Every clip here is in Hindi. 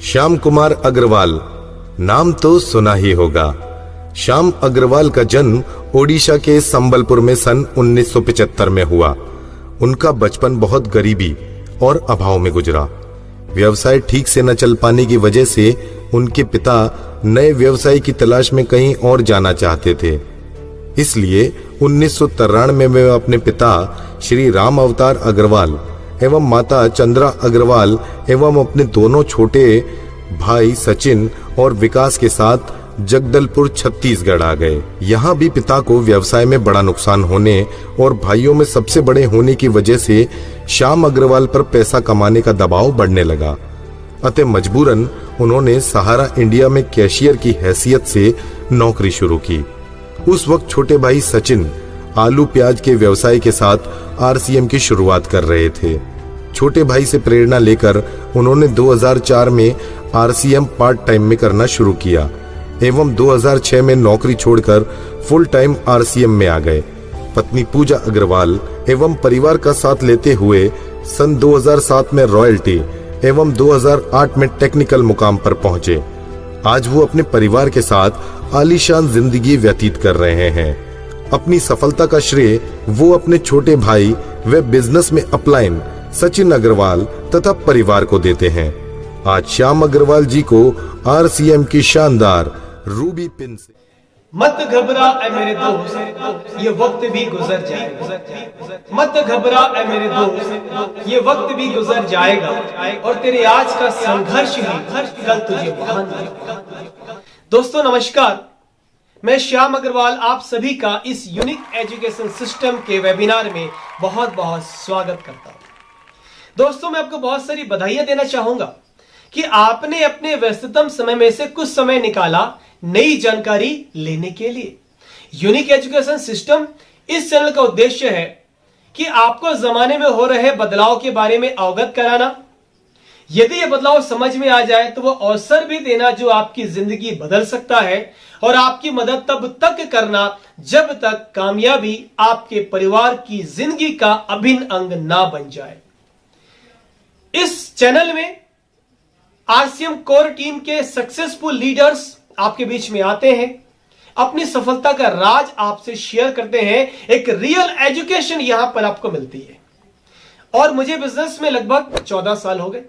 श्याम कुमार अग्रवाल नाम तो सुना ही होगा। श्याम अग्रवाल का जन्म ओडिशा के संबलपुर में सन 1975 में हुआ। उनका बचपन बहुत गरीबी और अभाव में गुजरा। व्यवसाय ठीक से न चल पाने की वजह से उनके पिता नए व्यवसाय की तलाश में कहीं और जाना चाहते थे। इसलिए 1993 में वे अपने पिता श्री राम अवतार अग्रवाल एवं माता चंद्रा अग्रवाल एवं अपने दोनों छोटे भाई सचिन और विकास के साथ जगदलपुर छत्तीसगढ़ आ गए। यहाँ भी पिता को व्यवसाय में बड़ा नुकसान होने और भाइयों में सबसे बड़े होने की वजह से श्याम अग्रवाल पर पैसा कमाने का दबाव बढ़ने लगा। अतः मजबूरन उन्होंने सहारा इंडिया में कैशियर की हैसियत से नौकरी शुरू की। उस वक्त छोटे भाई सचिन आलू प्याज के व्यवसाय के साथ आरसीएम की शुरुआत कर रहे थे। छोटे भाई से प्रेरणा लेकर उन्होंने 2004 में आरसीएम पार्ट टाइम में करना शुरू किया एवं 2006 में नौकरी छोड़कर फुल टाइम आरसीएम में आ गए। पत्नी पूजा अग्रवाल एवं परिवार का साथ लेते हुए सन 2007 में रॉयल्टी एवं 2008 में टेक्निकल मुकाम पर पहुंचे। आज वो अपने परिवार के साथ आलीशान जिंदगी व्यतीत कर रहे हैं। अपनी सफलता का श्रेय वो अपने छोटे भाई व बिजनेस में अपलाइन सचिन अग्रवाल तथा परिवार को देते हैं। आज श्याम अग्रवाल जी को आरसीएम की शानदार रूबी पिन से मत घबरा ऐ मेरे दोस्त, ये वक्त भी गुजर जाएगा। मत घबरा ऐ मेरे दोस्त, ये वक्त भी गुजर जाएगा और तेरे आज का संघर्ष ही कल तुझे महान बनाएगा। दोस्तों नमस्कार, मैं श्याम अग्रवाल आप सभी का इस यूनिक एजुकेशन सिस्टम के वेबिनार में बहुत बहुत स्वागत करता हूं। दोस्तों मैं आपको बहुत सारी बधाइयां देना चाहूंगा कि आपने अपने व्यस्ततम समय में से कुछ समय निकाला नई जानकारी लेने के लिए। यूनिक एजुकेशन सिस्टम इस चैनल का उद्देश्य है कि आपको जमाने में हो रहे बदलाव के बारे में अवगत कराना, यदि यह बदलाव समझ में आ जाए तो वह अवसर भी देना जो आपकी जिंदगी बदल सकता है और आपकी मदद तब तक करना जब तक कामयाबी आपके परिवार की जिंदगी का अभिन्न अंग ना बन जाए। इस चैनल में आरसीएम कोर टीम के सक्सेसफुल लीडर्स आपके बीच में आते हैं, अपनी सफलता का राज आपसे शेयर करते हैं। एक रियल एजुकेशन यहां पर आपको मिलती है। और मुझे बिजनेस में लगभग 14 साल हो गए,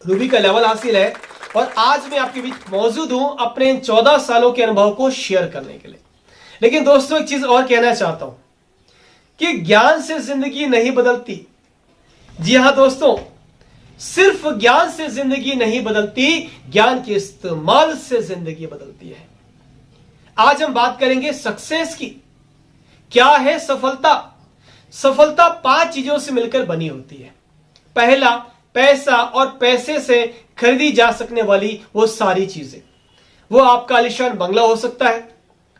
रूबी का लेवल हासिल है और आज मैं आपके बीच मौजूद हूं अपने 14 सालों के अनुभव को शेयर करने के लिए। लेकिन दोस्तों एक चीज और कहना चाहता हूं कि ज्ञान से जिंदगी नहीं बदलती। जी हां दोस्तों, सिर्फ ज्ञान से जिंदगी नहीं बदलती, ज्ञान के इस्तेमाल से जिंदगी बदलती है। आज हम बात करेंगे सक्सेस की। क्या है सफलता? सफलता 5 चीजों से मिलकर बनी होती है। पहला, पैसा और पैसे से खरीदी जा सकने वाली वो सारी चीजें। वो आपका आलीशान बंगला हो सकता है,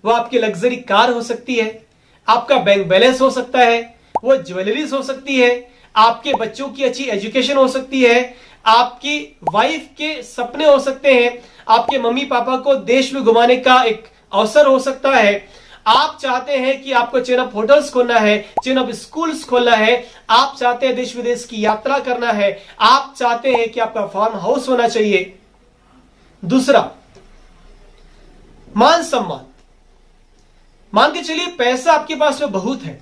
वो आपकी लग्जरी कार हो सकती है, आपका बैंक बैलेंस हो सकता है, वो ज्वेलरीज हो सकती है, आपके बच्चों की अच्छी एजुकेशन हो सकती है, आपकी वाइफ के सपने हो सकते हैं, आपके मम्मी पापा को देश में घुमाने का एक अवसर हो सकता है। आप चाहते हैं कि आपको चेन ऑफ होटल्स खोलना है, चेन ऑफ स्कूल्स खोलना है, आप चाहते हैं देश विदेश की यात्रा करना है, आप चाहते हैं कि आपका फार्म हाउस होना चाहिए। दूसरा, मान सम्मान। मान के चलिए पैसा आपके पास में बहुत है,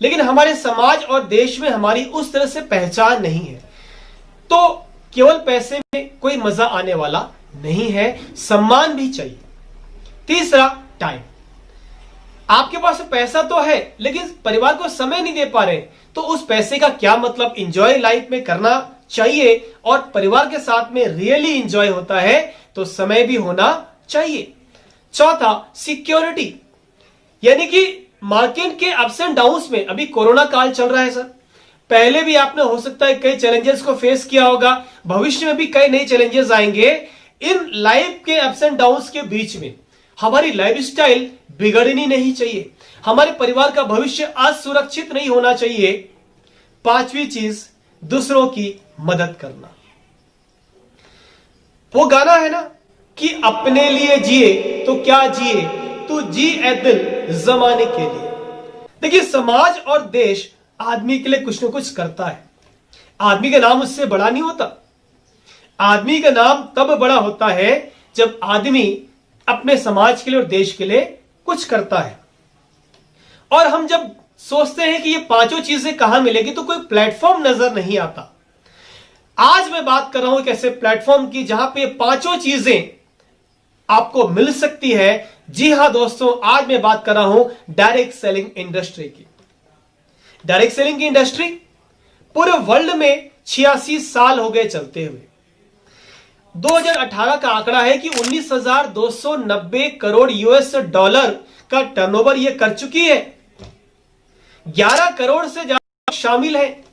लेकिन हमारे समाज और देश में हमारी उस तरह से पहचान नहीं है, तो केवल पैसे में कोई मजा आने वाला नहीं है, सम्मान भी चाहिए। तीसरा, टाइम। आपके पास पैसा तो है लेकिन परिवार को समय नहीं दे पा रहे, तो उस पैसे का क्या मतलब? एंजॉय लाइफ में करना चाहिए और परिवार के साथ में रियली एंजॉय होता है तो समय भी होना चाहिए। चौथा, सिक्योरिटी, यानी कि मार्केट के अप्स एंड डाउन्स में, अभी कोरोना काल चल रहा है सर, पहले भी आपने हो सकता है कई चैलेंजेस को फेस किया होगा, भविष्य में भी कई नए चैलेंजेस आएंगे। इन लाइफ के अप्स एंड डाउन्स के बीच में हमारी लाइफस्टाइल बिगड़नी नहीं चाहिए, हमारे परिवार का भविष्य असुरक्षित नहीं होना चाहिए। 5वीं चीज, दूसरों की मदद करना। वो गाना है ना कि अपने लिए जिए तो क्या जिए, तू जी ए दिल जमाने के लिए। देखिए, समाज और देश आदमी के लिए कुछ ना कुछ करता है। आदमी का नाम उससे बड़ा नहीं होता। आदमी का नाम तब बड़ा होता है जब आदमी अपने समाज के लिए और देश के लिए कुछ करता है। और हम जब सोचते हैं कि ये पांचों चीजें कहां मिलेगी तो कोई प्लेटफॉर्म नजर नहीं आता। आज मैं बात कर रहा हूं एक ऐसे प्लेटफॉर्म की जहां पे पांचों चीजें आपको मिल सकती है। जी हां दोस्तों, आज मैं बात कर रहा हूं डायरेक्ट सेलिंग इंडस्ट्री की। डायरेक्ट सेलिंग की इंडस्ट्री पूरे वर्ल्ड में 86 साल हो गए चलते हुए। 2018 का आंकड़ा है कि 19,290 करोड़ यूएस डॉलर का टर्नओवर यह कर चुकी है। 11 करोड़ से ज्यादा शामिल है।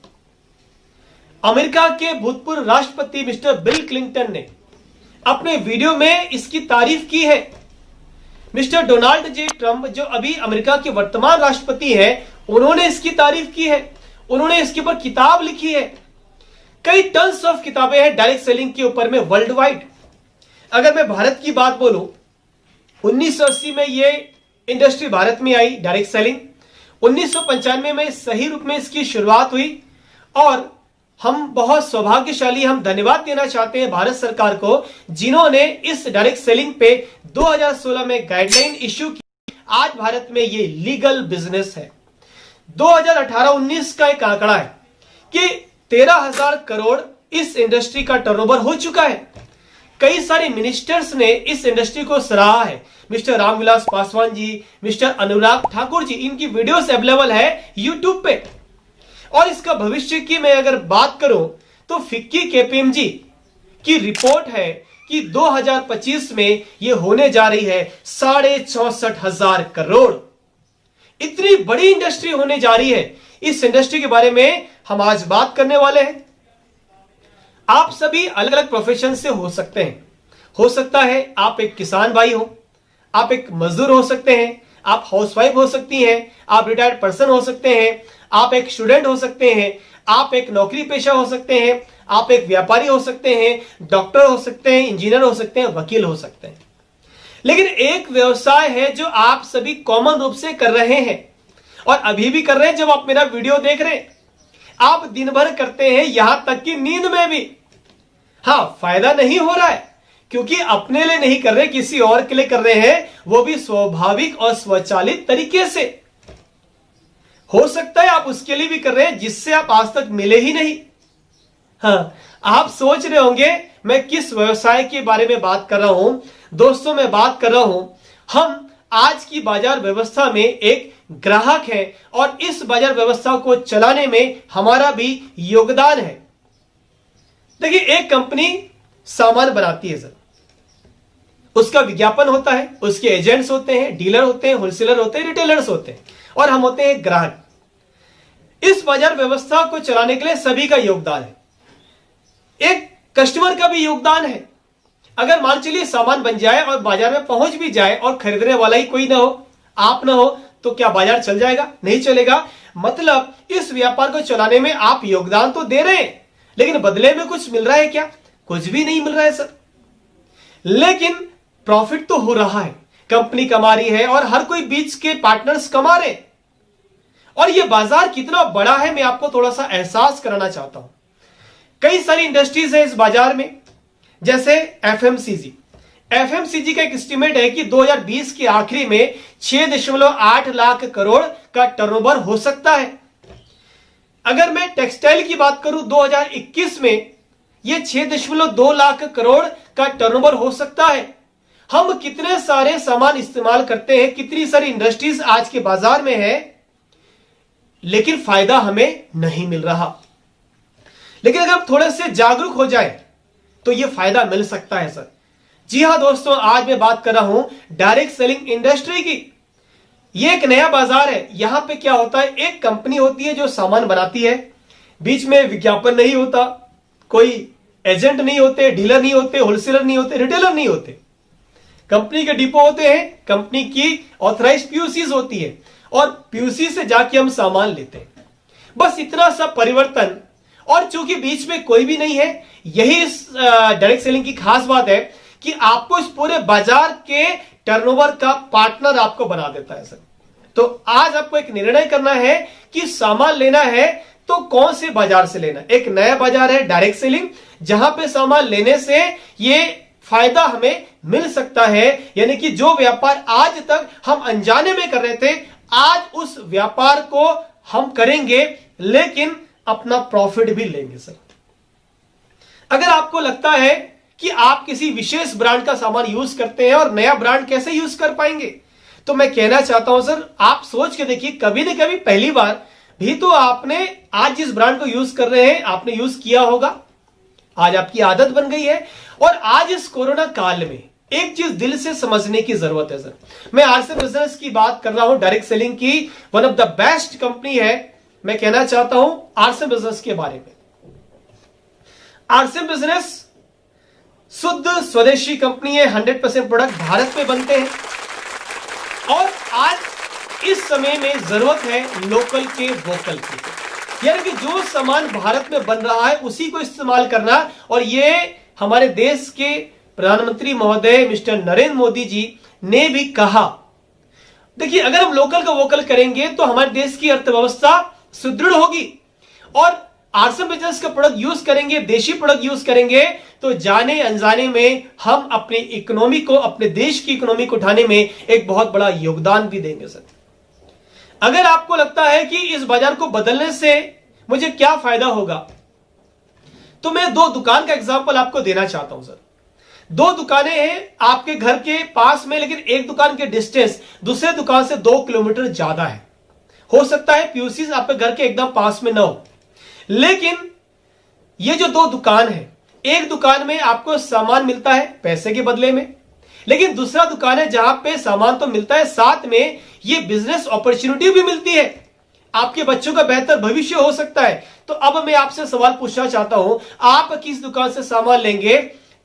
अमेरिका के भूतपूर्व राष्ट्रपति मिस्टर बिल क्लिंटन ने अपने वीडियो में इसकी तारीफ की है। मिस्टर डोनाल्ड जे ट्रंप जो अभी अमेरिका के वर्तमान राष्ट्रपति हैं, उन्होंने इसकी तारीफ की है। उन्होंने इसके ऊपर किताब लिखी है। कई टन्स ऑफ किताबें हैं डायरेक्ट सेलिंग के ऊपर में वर्ल्ड वाइड। अगर मैं भारत की बात बोलूं, 1980 में ये इंडस्ट्री भारत में आई डायरेक्ट सेलिंग। 1995 में सही रूप में इसकी शुरुआत हुई और हम बहुत सौभाग्यशाली, हम धन्यवाद देना चाहते हैं भारत सरकार को जिन्होंने इस डायरेक्ट सेलिंग पे 2016 में गाइडलाइन इश्यू की। आज भारत में ये लीगल बिजनेस है। 2018-19 का एक आंकड़ा है कि 13,000 करोड़ इस इंडस्ट्री का टर्नओवर हो चुका है। कई सारे मिनिस्टर्स ने इस इंडस्ट्री को सराहा है। मिस्टर रामविलास पासवान जी, मिस्टर अनुराग ठाकुर जी, इनकी वीडियोस अवेलेबल है यूट्यूब पे। और इसका भविष्य की मैं अगर बात करूं तो फिक्की केपीएमजी की रिपोर्ट है कि 2025 में यह होने जा रही है 64,500 करोड़। इतनी बड़ी इंडस्ट्री होने जा रही है। इस इंडस्ट्री के बारे में हम आज बात करने वाले हैं। आप सभी अलग अलग प्रोफेशन से हो सकते हैं। हो सकता है आप एक किसान भाई हो, आप एक मजदूर हो सकते हैं, आप हाउसवाइफ हो सकती हैं, आप रिटायर्ड पर्सन हो सकते हैं, आप एक स्टूडेंट हो सकते हैं, आप एक नौकरी पेशा हो सकते हैं, आप एक व्यापारी हो सकते हैं, डॉक्टर हो सकते हैं, इंजीनियर हो सकते हैं, वकील हो सकते हैं। लेकिन एक व्यवसाय है जो आप सभी कॉमन रूप से कर रहे हैं और अभी भी कर रहे हैं। जब आप मेरा वीडियो देख रहे हैं, आप दिन भर करते हैं, यहां तक कि नींद में भी। हां, फायदा नहीं हो रहा है क्योंकि अपने लिए नहीं कर रहे, किसी और के लिए कर रहे हैं, वो भी स्वाभाविक और स्वचालित तरीके से। हो सकता है आप उसके लिए भी कर रहे हैं जिससे आप आज तक मिले ही नहीं। हाँ, आप सोच रहे होंगे मैं किस व्यवसाय के बारे में बात कर रहा हूं। दोस्तों, मैं बात कर रहा हूं, हम आज की बाजार व्यवस्था में एक ग्राहक है और इस बाजार व्यवस्था को चलाने में हमारा भी योगदान है। देखिए, एक कंपनी सामान बनाती है सर, उसका विज्ञापन होता है, उसके एजेंट्स होते हैं, डीलर होते हैं, होलसेलर होते हैं, रिटेलर्स होते हैं और हम होते हैं ग्राहक। इस बाजार व्यवस्था को चलाने के लिए सभी का योगदान है। एक कस्टमर का भी योगदान है। अगर मान चलिए सामान बन जाए और बाजार में पहुंच भी जाए और खरीदने वाला ही कोई ना हो, आप ना हो, तो क्या बाजार चल जाएगा? नहीं चलेगा। मतलब इस व्यापार को चलाने में आप योगदान तो दे रहे हैं, लेकिन बदले में कुछ मिल रहा है क्या? कुछ भी नहीं मिल रहा है सर। लेकिन प्रॉफिट तो हो रहा है, कंपनी कमा रही है और हर कोई बीच के पार्टनर्स कमा रहे। और यह बाजार कितना बड़ा है मैं आपको थोड़ा सा एहसास कराना चाहता हूं। कई सारी इंडस्ट्रीज है इस बाजार में, जैसे एफएमसीजी। एफएमसीजी का एक एस्टीमेट है कि 2020 के आखिरी में 6.8 लाख करोड़ का टर्नओवर हो सकता है। अगर मैं टेक्सटाइल की बात करूं, 2021 में यह 6.2 लाख करोड़ का टर्नओवर हो सकता है। हम कितने सारे सामान इस्तेमाल करते हैं, कितनी सारी इंडस्ट्रीज आज के बाजार में है, लेकिन फायदा हमें नहीं मिल रहा। लेकिन अगर हम थोड़े से जागरूक हो जाए तो यह फायदा मिल सकता है सर। जी हां दोस्तों, आज मैं बात कर रहा हूं डायरेक्ट सेलिंग इंडस्ट्री की। यह एक नया बाजार है। यहां पे क्या होता है, एक कंपनी होती है जो सामान बनाती है, बीच में विज्ञापन नहीं होता, कोई एजेंट नहीं होते, डीलर नहीं होते, होलसेलर नहीं होते, रिटेलर नहीं होते। कंपनी के डिपो होते हैं, कंपनी की ऑथराइज्ड पीयूसीज होती है और पीयूसी से जाके हम सामान लेते हैं। बस इतना सा परिवर्तन। और चूंकि बीच में कोई भी नहीं है, यही इस डायरेक्ट सेलिंग की खास बात है कि आपको इस पूरे बाजार के टर्नओवर का पार्टनर आपको बना देता है सर। तो आज आपको एक निर्णय करना है कि सामान लेना है तो कौन से बाजार से लेना। एक नया बाजार है डायरेक्ट सेलिंग, जहां पे सामान लेने से ये फायदा हमें मिल सकता है, यानी कि जो व्यापार आज तक हम अनजाने में कर रहे थे, आज उस व्यापार को हम करेंगे लेकिन अपना प्रॉफिट भी लेंगे सर। अगर आपको लगता है कि आप किसी विशेष ब्रांड का सामान यूज करते हैं और नया ब्रांड कैसे यूज कर पाएंगे, तो मैं कहना चाहता हूं सर, आप सोच के देखिए, कभी न कभी पहली बार भी तो आपने आज जिस ब्रांड को यूज कर रहे हैं आपने यूज किया होगा, आज आपकी आदत बन गई है। और आज इस कोरोना काल में एक चीज दिल से समझने की जरूरत है सर। मैं आरसीएम बिजनेस की बात कर रहा हूं, डायरेक्ट सेलिंग की one of the best company है। मैं कहना चाहता हूं आरसीएम बिजनेस के बारे में। आरसीएम बिजनेस शुद्ध स्वदेशी कंपनी है, 100% प्रोडक्ट भारत में बनते हैं और आज इस समय में जरूरत है लोकल के वोकल की, यानी कि जो सामान भारत में बन रहा है उसी को इस्तेमाल करना। और ये हमारे देश के प्रधानमंत्री महोदय मिस्टर नरेंद्र मोदी जी ने भी कहा। देखिए, अगर हम लोकल का वोकल करेंगे तो हमारे देश की अर्थव्यवस्था सुदृढ़ होगी और आरसीएम बिजनेस का प्रोडक्ट यूज करेंगे, देशी प्रोडक्ट यूज करेंगे तो जाने अनजाने में हम अपनी इकोनॉमी को, अपने देश की इकोनॉमी को उठाने में एक बहुत बड़ा योगदान भी देंगे सर। अगर आपको लगता है कि इस बाजार को बदलने से मुझे क्या फायदा होगा, तो मैं 2 दुकान का एग्जांपल आपको देना चाहता हूं सर। 2 दुकानें हैं आपके घर के पास में, लेकिन एक दुकान के डिस्टेंस दूसरे दुकान से 2 किलोमीटर ज्यादा है। हो सकता है पीयूसी आपके घर के एकदम पास में ना हो, लेकिन ये जो 2 दुकान है, एक दुकान में आपको सामान मिलता है पैसे के बदले में, लेकिन दूसरा दुकान है जहां पे सामान तो मिलता है, साथ में ये बिजनेस अपॉर्चुनिटी भी मिलती है, आपके बच्चों का बेहतर भविष्य हो सकता है। तो अब मैं आपसे सवाल पूछना चाहता हूं, आप किस दुकान से सामान लेंगे?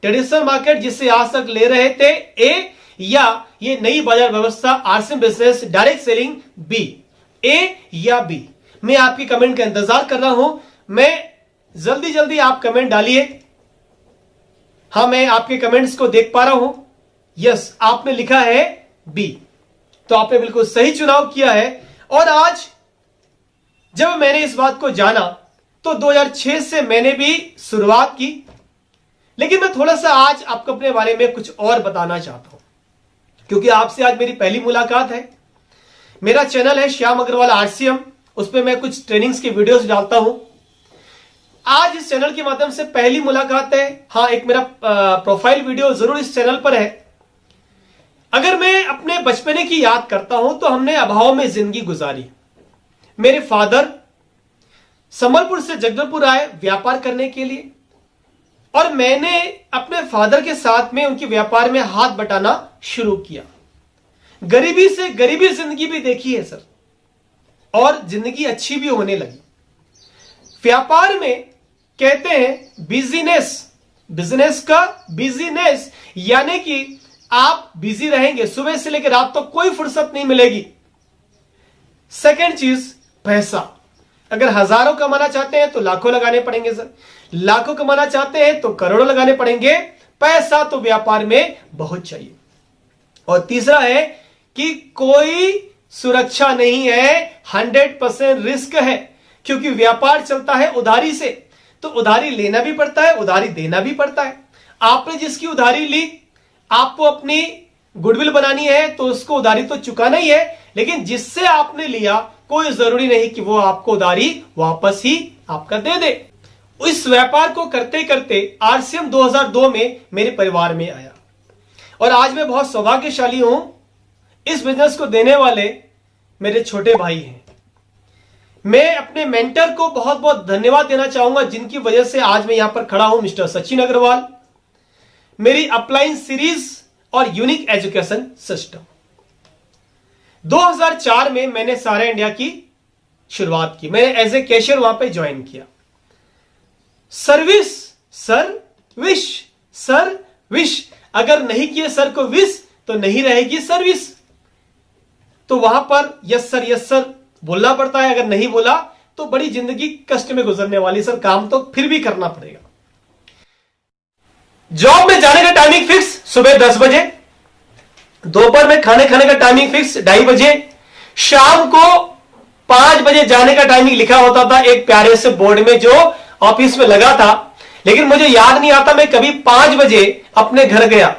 ट्रेडिशनल मार्केट जिससे आज तक ले रहे थे ए, या ये नई बाजार व्यवस्था RCM business direct selling B? A या बी? मैं आपकी कमेंट का इंतजार कर रहा हूं। मैं जल्दी जल्दी आप कमेंट डालिए। हां, मैं आपके कमेंट्स को देख पा रहा हूं। यस, आपने लिखा है बी, तो आपने बिल्कुल सही चुनाव किया है। और आज जब मैंने इस बात को जाना तो 2006 से मैंने भी शुरुआत की, लेकिन मैं थोड़ा सा आज आपको अपने बारे में कुछ और बताना चाहता हूं, क्योंकि आपसे आज मेरी पहली मुलाकात है। मेरा चैनल है श्याम अग्रवाल आरसीएम, उस पर मैं कुछ ट्रेनिंग्स की वीडियोस डालता हूं। आज इस चैनल के माध्यम से पहली मुलाकात है। हां, एक मेरा प्रोफाइल वीडियो जरूर इस चैनल पर है। अगर मैं अपने बचपने की याद करता हूं तो हमने अभाव में जिंदगी गुजारी। मेरे फादर संबलपुर से जगदलपुर आए व्यापार करने के लिए, और मैंने अपने फादर के साथ में उनके व्यापार में हाथ बटाना शुरू किया। गरीबी से गरीबी जिंदगी भी देखी है सर, और जिंदगी अच्छी भी होने लगी। व्यापार में कहते हैं बिजनेस, बिजनेस का बिजनेस, यानी कि आप बिजी रहेंगे, सुबह से लेकर रात तक कोई फुर्सत नहीं मिलेगी। सेकंड चीज पैसा, अगर हजारों कमाना चाहते हैं तो लाखों लगाने पड़ेंगे सर, लाखों कमाना चाहते हैं तो करोड़ों लगाने पड़ेंगे। पैसा तो व्यापार में बहुत चाहिए। और तीसरा है कि कोई सुरक्षा नहीं है, 100% रिस्क है, क्योंकि व्यापार चलता है उधारी से, तो उधारी लेना भी पड़ता है, उधारी देना भी पड़ता है। आपने जिसकी उधारी ली, आपको अपनी गुडविल बनानी है तो उसको उधारी तो चुकाना ही है, लेकिन जिससे आपने लिया कोई जरूरी नहीं कि वो आपको उधारी वापस ही आपका दे दे। इस व्यापार को करते करते आरसीएम 2002 में मेरे परिवार में आया, और आज मैं बहुत सौभाग्यशाली हूं, इस बिजनेस को देने वाले मेरे छोटे भाई हैं। मैं अपने मेंटर को बहुत बहुत धन्यवाद देना चाहूंगा, जिनकी वजह से आज मैं यहां पर खड़ा हूं, मिस्टर सचिन अग्रवाल। मेरी अपलाइन सीरीज और यूनिक एजुकेशन सिस्टम 2004 में मैंने सारा इंडिया की शुरुआत की। मैंने एज ए कैशियर वहां पे ज्वाइन किया। सर्विस सर्विस सर्विस, अगर नहीं किए सर को विश तो नहीं रहेगी सर्विस। तो वहां पर यस सर बोलना पड़ता है, अगर नहीं बोला तो बड़ी जिंदगी कष्ट में गुजरने वाली सर, काम तो फिर भी करना पड़ेगा। जॉब में जाने का टाइमिंग फिक्स सुबह 10 बजे, दोपहर में खाने का टाइमिंग फिक्स 2:30 बजे, शाम को 5 बजे जाने का टाइमिंग लिखा होता था एक प्यारे से बोर्ड में जो ऑफिस में लगा था। लेकिन मुझे याद नहीं आता मैं कभी 5 बजे अपने घर गया।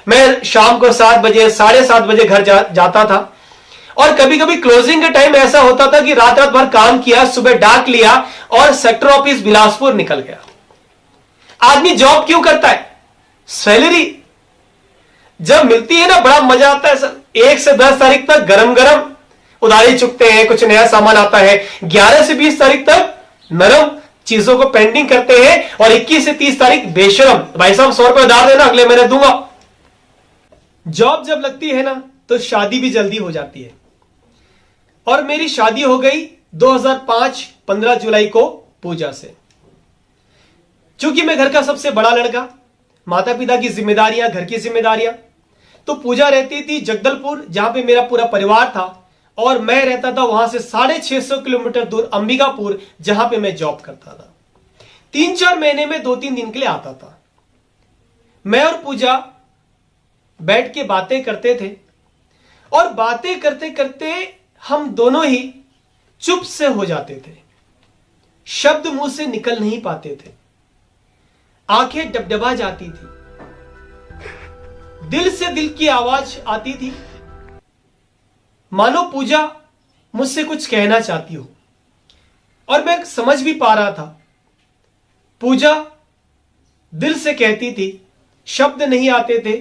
मैं शाम को 7 बजे 7:30 बजे घर जाता था। और कभी कभी क्लोजिंग के टाइम ऐसा होता था कि रात रात भर काम किया, सुबह डाक लिया और सेक्टर ऑफिस बिलासपुर निकल गया। आदमी जॉब क्यों करता है? सैलरी जब मिलती है ना बड़ा मजा आता है सर। 1 से 10 तारीख तक गरम गरम उधारी चुकते हैं, कुछ नया सामान आता है। 11 से 20 तारीख तक नरम चीजों को पेंडिंग करते हैं और 21 से 30 तारीख बेशरम, भाई साहब 100 रुपए उधार देना, अगले महीने दूंगा। जॉब जब लगती है ना तो शादी भी जल्दी हो जाती है। और मेरी शादी हो गई 2005 15 जुलाई को पूजा से। चूंकि मैं घर का सबसे बड़ा लड़का, माता पिता की जिम्मेदारियां, घर की जिम्मेदारियां, तो पूजा रहती थी जगदलपुर जहां पे मेरा पूरा परिवार था, और मैं रहता था वहां से 650 किलोमीटर दूर अंबिकापुर जहां पे मैं जॉब करता था। 3-4 महीने में 2-3 दिन के लिए आता था। मैं और पूजा बैठ के बातें करते थे और बातें करते करते हम दोनों ही चुप से हो जाते थे। शब्द मुंह से निकल नहीं पाते थे, आंखें डबडबा जाती थी, दिल से दिल की आवाज आती थी, मानो पूजा मुझसे कुछ कहना चाहती हो। और मैं समझ भी पा रहा था, पूजा दिल से कहती थी, शब्द नहीं आते थे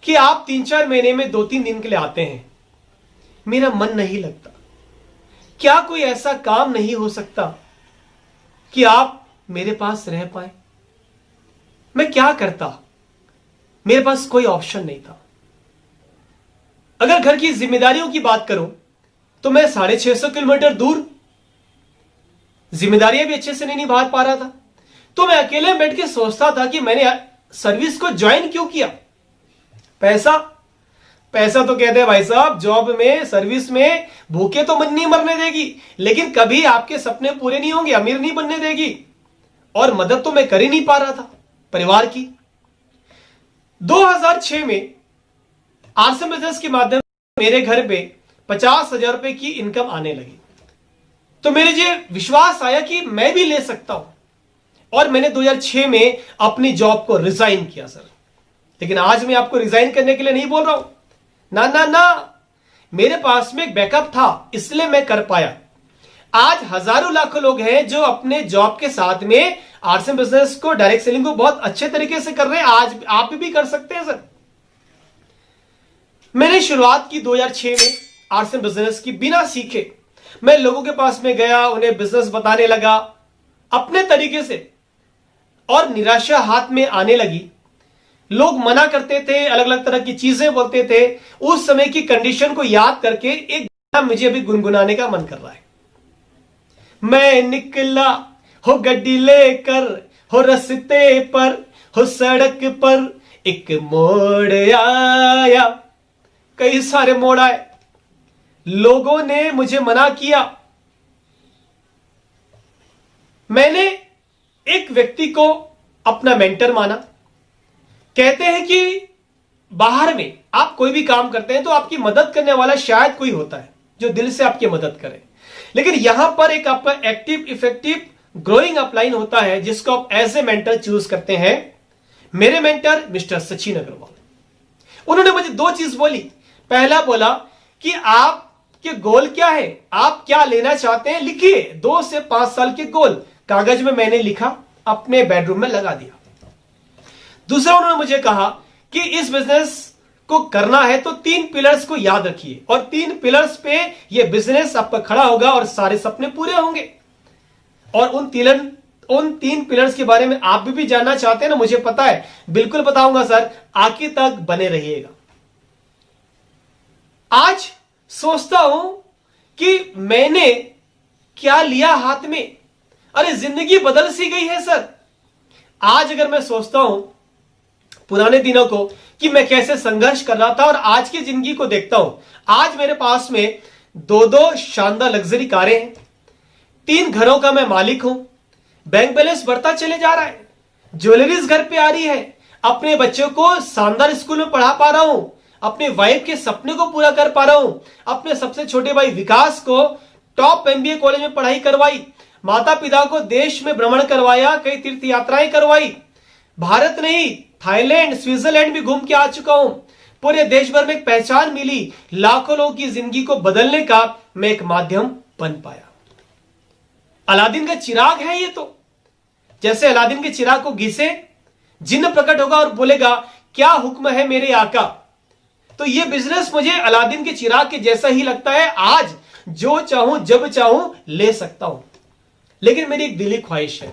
कि आप 3-4 महीने में 2-3 दिन के लिए आते हैं, मेरा मन नहीं लगता। क्या कोई ऐसा काम नहीं हो सकता कि आप मेरे पास रह पाए? मैं क्या करता? मेरे पास कोई ऑप्शन नहीं था। अगर घर की जिम्मेदारियों की बात करूं तो मैं 650 किलोमीटर दूर, जिम्मेदारियां भी अच्छे से नहीं निभा पा रहा था। तो मैं अकेले बैठ के सोचता था कि मैंने सर्विस को ज्वाइन क्यों किया। पैसा तो कहते हैं भाई साहब, जॉब में, सर्विस में भूखे तो मन नहीं मरने देगी, लेकिन कभी आपके सपने पूरे नहीं होंगे, अमीर नहीं बनने देगी। और मदद तो मैं कर ही नहीं पा रहा था परिवार की। 2006 में आरसम बिजनेस के माध्यम से मेरे घर पे 50,000 रुपए की इनकम आने लगी। तो मेरे जो विश्वास आया कि मैं भी ले सकता हूं, और मैंने 2006 में अपनी जॉब को रिजाइन किया सर। लेकिन आज मैं आपको रिजाइन करने के लिए नहीं बोल रहा हूं, ना ना ना, मेरे पास में एक बैकअप था, इसलिए मैं कर पाया। आज हजारों लाखों लोग हैं जो अपने जॉब के साथ में आरसीएम बिजनेस को, डायरेक्ट सेलिंग को बहुत अच्छे तरीके से कर रहे हैं। आज आप भी कर सकते हैं सर। मैंने शुरुआत की 2006 में आरसीएम बिजनेस की, बिना सीखे मैं लोगों के पास में गया, उन्हें बिजनेस बताने लगा अपने तरीके से, और निराशा हाथ में आने लगी। लोग मना करते थे, अलग अलग तरह की चीजें बोलते थे। उस समय की कंडीशन को याद करके एक गाना मुझे अभी गुनगुनाने का मन कर रहा है। मैं निकला हो गड्डी लेकर, हो रस्ते पर, हो सड़क पर एक मोड़ आया। कई सारे मोड़ आए, लोगों ने मुझे मना किया। मैंने एक व्यक्ति को अपना मेंटर माना। कहते हैं कि बाहर में आप कोई भी काम करते हैं तो आपकी मदद करने वाला शायद कोई होता है जो दिल से आपकी मदद करे, लेकिन यहां पर एक आपका एक्टिव, इफेक्टिव, ग्रोइंग अपलाइन होता है जिसको आप एज ए मेंटर चूज करते हैं। मेरे मेंटर मिस्टर सचिन अग्रवाल, उन्होंने मुझे 2 चीज बोली। पहला बोला कि आपके गोल क्या है, आप क्या लेना चाहते हैं, लिखिए। 2 से 5 साल के गोल कागज में मैंने लिखा, अपने बेडरूम में लगा दिया। दूसरा, उन्होंने मुझे कहा कि इस बिजनेस को करना है तो 3 पिलर्स को याद रखिए, और 3 पिलर्स पे ये बिजनेस आपका खड़ा होगा और सारे सपने पूरे होंगे। और उन 3 पिलर्स के बारे में आप भी जानना चाहते हैं ना, मुझे पता है, बिल्कुल बताऊंगा सर, आखिर तक बने रहिएगा। आज सोचता हूं कि मैंने क्या लिया हाथ में। अरे जिंदगी बदल सी गई है सर। आज अगर मैं सोचता हूं पुराने दिनों को कि मैं कैसे संघर्ष कर रहा था, और आज की जिंदगी को देखता हूं, आज मेरे पास में 2 शानदार लग्जरी कारें हैं, 3 घरों का मैं मालिक हूं, बैंक बैलेंस बढ़ता चले जा रहा है, ज्वेलरीज घर पे आ रही है, अपने बच्चों को शानदार स्कूल में पढ़ा पा रहा हूं, अपने वाइफ के सपने को पूरा कर पा रहा हूं, अपने सबसे छोटे भाई विकास को टॉप एमबीए कॉलेज में पढ़ाई करवाई, माता पिता को देश में भ्रमण करवाया, कई तीर्थ यात्राएं करवाई। भारत नहीं, थाईलैंड, स्विट्जरलैंड भी घूम के आ चुका हूं। पूरे देश भर में एक पहचान मिली, लाखों लोगों की जिंदगी को बदलने का मैं एक माध्यम बन पाया। अलादीन का चिराग है ये तो। जैसे अलादीन के चिराग को घिसे, जिन्न प्रकट होगा और बोलेगा क्या हुक्म है मेरे आका। तो ये बिजनेस मुझे अलादीन के चिराग के जैसा ही लगता है। आज जो चाहूं जब चाहूं ले सकता हूं, लेकिन मेरी एक दिली ख्वाहिश है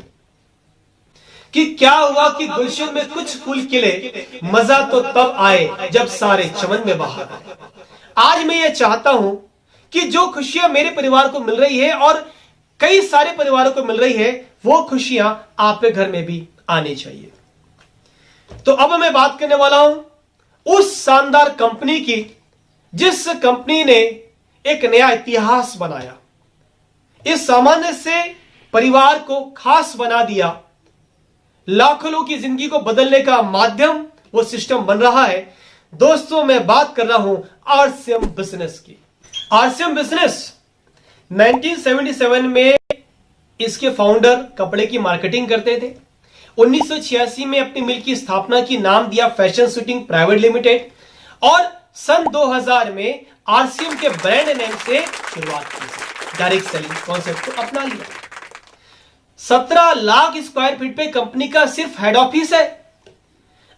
कि क्या हुआ कि गुलशन में कुछ फूल खिले, मजा तो तब आए जब सारे चमन में बहार आए। आज मैं ये चाहता हूं कि जो खुशियां मेरे परिवार को मिल रही है और कई सारे परिवारों को मिल रही है, वो खुशियां आपके घर में भी आनी चाहिए। तो अब मैं बात करने वाला हूं उस शानदार कंपनी की, जिस कंपनी ने एक नया इतिहास बनाया, इस सामान्य से परिवार को खास बना दिया, लाखों लोगों की जिंदगी को बदलने का माध्यम वो सिस्टम बन रहा है। दोस्तों, मैं बात कर रहा हूं आरसीएम बिजनेस की। आरसीएम बिजनेस 1977 में इसके फाउंडर कपड़े की मार्केटिंग करते थे। 1986 में अपनी मिल की स्थापना की, नाम दिया फैशन शूटिंग प्राइवेट लिमिटेड, और सन 2000 में आरसीएम के ब्रांड नेम से शुरुआत की, डायरेक्ट सेलिंग कॉन्सेप्ट को अपना लिया। 17 लाख स्क्वायर फीट पे कंपनी का सिर्फ हेड ऑफिस है।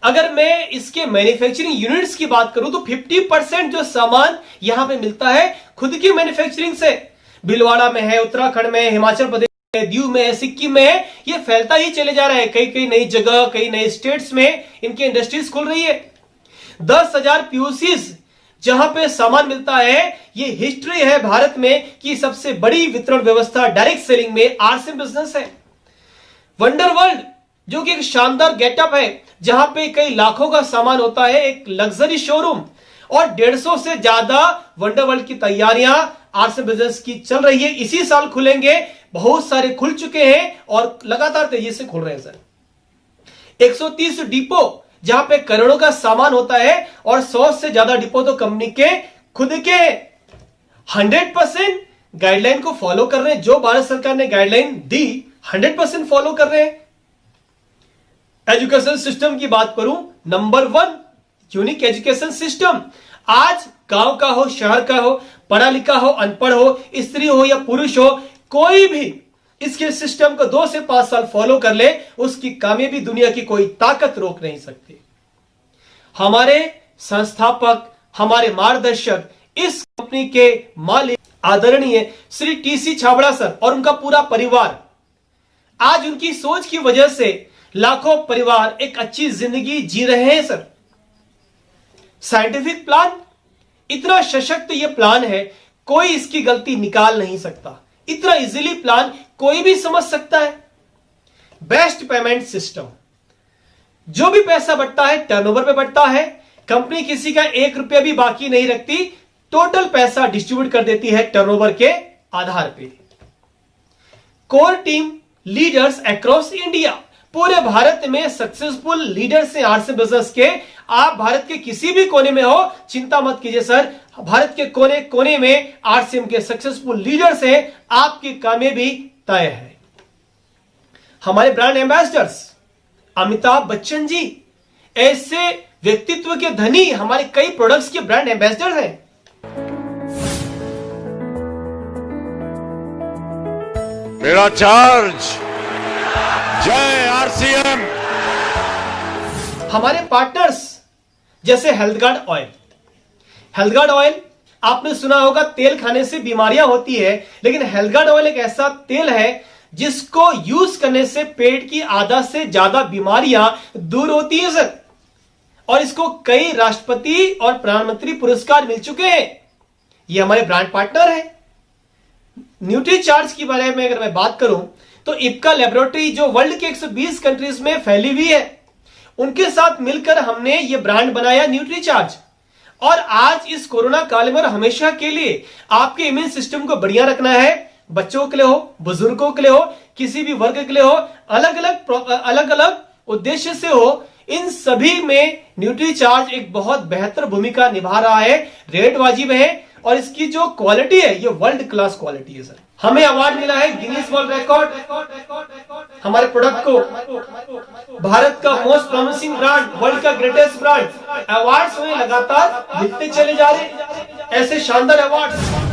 अगर मैं इसके मैन्युफैक्चरिंग यूनिट्स की बात करूं तो 50% जो सामान यहां पे मिलता है खुद की मैन्युफैक्चरिंग से। भीलवाड़ा में है, उत्तराखंड में, हिमाचल प्रदेश में, दीव में, सिक्किम में है। ये फैलता ही चले जा रहा है। कई कई नई जगह, कई नए स्टेट्स में इनकी इंडस्ट्रीज खुल रही है। 10,000 पीयूसीज जहां पे सामान मिलता है। ये हिस्ट्री है भारत में कि सबसे बड़ी वितरण व्यवस्था डायरेक्ट सेलिंग में आरसीएम बिजनेस है। वंडर वर्ल्ड जो कि एक शानदार गेटअप है, जहां पे कई लाखों का सामान होता है, एक लग्जरी शोरूम, और 150 से ज्यादा वंडर वर्ल्ड की तैयारियां आरसीएम बिजनेस की चल रही है। इसी साल खुलेंगे, बहुत सारे खुल चुके हैं और लगातार तेजी से खुल रहे हैं सर। 130 डिपो जहां पे करोड़ों का सामान होता है, और 100 से ज्यादा डिपो तो कंपनी के खुद के 100% गाइडलाइन को फॉलो कर रहे हैं। जो भारत सरकार ने गाइडलाइन दी 100% फॉलो कर रहे हैं। एजुकेशन सिस्टम की बात करूं, नंबर 1 यूनिक एजुकेशन सिस्टम। आज गांव का हो, शहर का हो, पढ़ा लिखा हो, अनपढ़ हो, स्त्री हो या पुरुष हो, कोई भी इसके सिस्टम को 2 से 5 साल फॉलो कर ले, उसकी कामयाबी दुनिया की कोई ताकत रोक नहीं सकती। हमारे संस्थापक, हमारे मार्गदर्शक, इस कंपनी के मालिक आदरणीय श्री टीसी छाबड़ा सर और उनका पूरा परिवार, आज उनकी सोच की वजह से लाखों परिवार एक अच्छी जिंदगी जी रहे हैं सर। साइंटिफिक प्लान, इतना सशक्त ये प्लान है, कोई इसकी गलती निकाल नहीं सकता। इतना इजीली प्लान कोई भी समझ सकता है। बेस्ट पेमेंट सिस्टम, जो भी पैसा बढ़ता है टर्नओवर पे बढ़ता है। कंपनी किसी का 1 रुपया भी बाकी नहीं रखती, टोटल पैसा डिस्ट्रीब्यूट कर देती है टर्नओवर के आधार पे। Core team leaders across India, पूरे भारत में सक्सेसफुल लीडर्स हैं आरसीएम बिजनेस के। आप भारत के किसी भी कोने में हो, चिंता मत कीजिए सर, भारत के कोने कोने में आरसीएम के सक्सेसफुल लीडर्स हैं। आपकी कामयाबी तय है। हमारे ब्रांड एम्बेसडर्स, अमिताभ बच्चन जी, ऐसे व्यक्तित्व के धनी हमारे कई प्रोडक्ट्स के ब्रांड एम्बेसडर हैं। मेरा चार्ज, जय आरसीएम। हमारे पार्टनर्स जैसे हेल्थगार्ड ऑयल। हेल्थगार्ड ऑयल आपने सुना होगा, तेल खाने से बीमारियां होती है, लेकिन हेल्थगार्ड ऑयल एक ऐसा तेल है जिसको यूज करने से पेट की आधा से ज्यादा बीमारियां दूर होती हैं सर। और इसको कई राष्ट्रपति और प्रधानमंत्री पुरस्कार मिल चुके हैं। ये हमारे ब्रांड पार्टनर है। न्यूट्रीचार्ज की बारे में अगर मैं बात करूं तो इप्का लेबोरेटरी जो वर्ल्ड के 120 कंट्रीज में फैली हुई है, उनके साथ मिलकर हमने ये ब्रांड बनाया न्यूट्रीचार्ज। और आज इस कोरोना काल में हमेशा के लिए आपके इम्यून सिस्टम को बढ़िया रखना है, बच्चों के लिए हो, बुजुर्गों के लिए हो, किसी भी वर्ग के लिए हो, अलग अलग उद्देश्य से हो, इन सभी में न्यूट्रीचार्ज एक बहुत बेहतर भूमिका निभा रहा है। रेट वाजिब है और इसकी जो क्वालिटी है ये वर्ल्ड क्लास क्वालिटी है सर। हमें अवार्ड मिला है गिनीज वर्ल्ड रिकॉर्ड हमारे प्रोडक्ट को, भारत का मोस्ट प्रॉमिसिंग ब्रांड, वर्ल्ड का ग्रेटेस्ट ब्रांड। अवार्ड्स हमें लगातार मिलते चले जा रहे हैं, ऐसे शानदार awards.